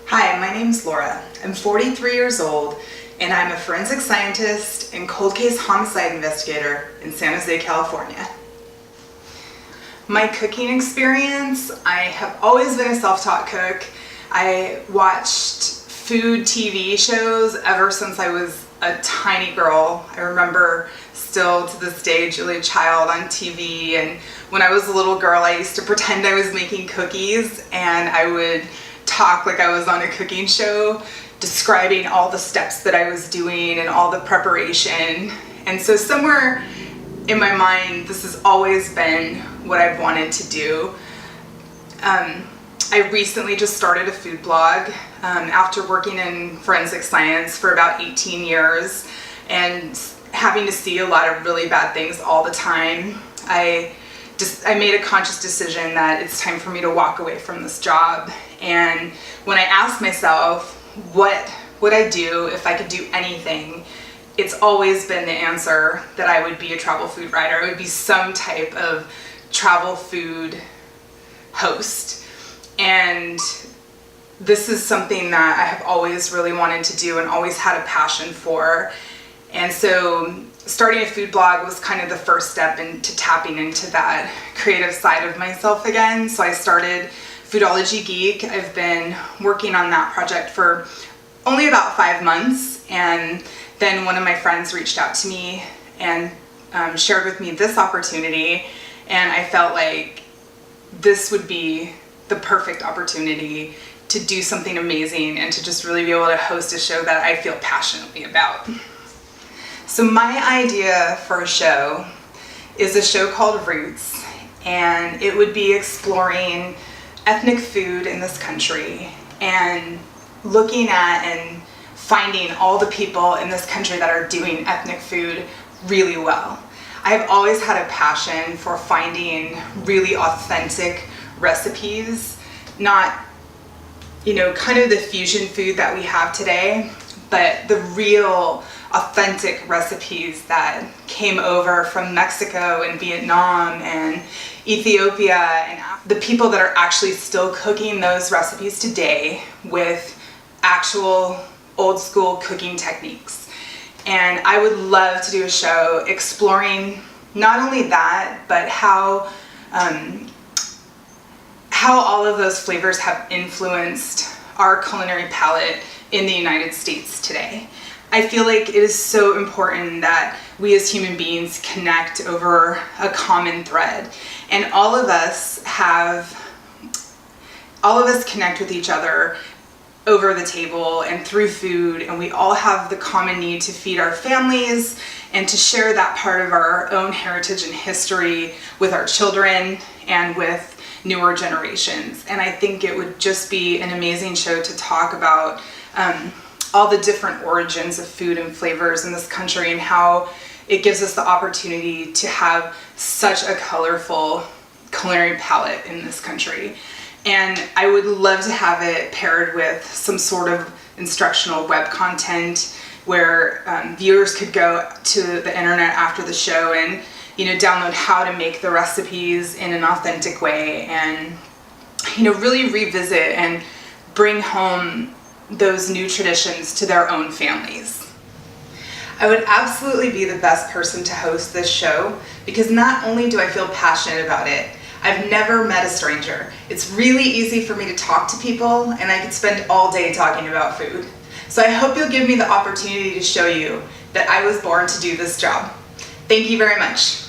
Hi, my name's Laura. I'm 43 years old and I'm a forensic scientist and cold case homicide investigator in San Jose, California. My cooking experience, I have always been a self-taught cook. I watched food TV shows ever since I was a tiny girl. I remember still to this day Julia Child on TV, and when I was a little girl I used to pretend I was making cookies and I would talk like I was on a cooking show, describing all the steps that I was doing and all the preparation. And so somewhere in my mind this has always been what I've wanted to do. I recently just started a food blog after working in forensic science for about 18 years and having to see a lot of really bad things all the time. I made a conscious decision that it's time for me to walk away from this job. And when I asked myself what would I do if I could do anything, it's always been the answer that I would be a travel food writer. I would be some type of travel food host. And this is something that I have always really wanted to do and always had a passion for. And so starting a food blog was kind of the first step into tapping into that creative side of myself again. So I started Foodology Geek. I've been working on that project for only about 5 months, and then one of my friends reached out to me and shared with me this opportunity, and I felt like this would be the perfect opportunity to do something amazing and to just really be able to host a show that I feel passionately about. So my idea for a show is a show called Roots, and it would be exploring ethnic food in this country and looking at and finding all the people in this country that are doing ethnic food really well. I've always had a passion for finding really authentic recipes, not, kind of the fusion food that we have today, but the real authentic recipes that came over from Mexico and Vietnam and Ethiopia, and the people that are actually still cooking those recipes today with actual old school cooking techniques. And I would love to do a show exploring not only that, but how all of those flavors have influenced our culinary palate in the United States today. I feel like it is so important that we as human beings connect over a common thread, and all of us connect with each other over the table and through food, and we all have the common need to feed our families and to share that part of our own heritage and history with our children and with newer generations. And I think it would just be an amazing show to talk about all the different origins of food and flavors in this country and how it gives us the opportunity to have such a colorful culinary palette in this country. And I would love to have it paired with some sort of instructional web content where viewers could go to the internet after the show and download how to make the recipes in an authentic way, and really revisit and bring home those new traditions to their own families. I would absolutely be the best person to host this show because not only do I feel passionate about it, I've never met a stranger. It's really easy for me to talk to people, and I could spend all day talking about food. So I hope you'll give me the opportunity to show you that I was born to do this job. Thank you very much.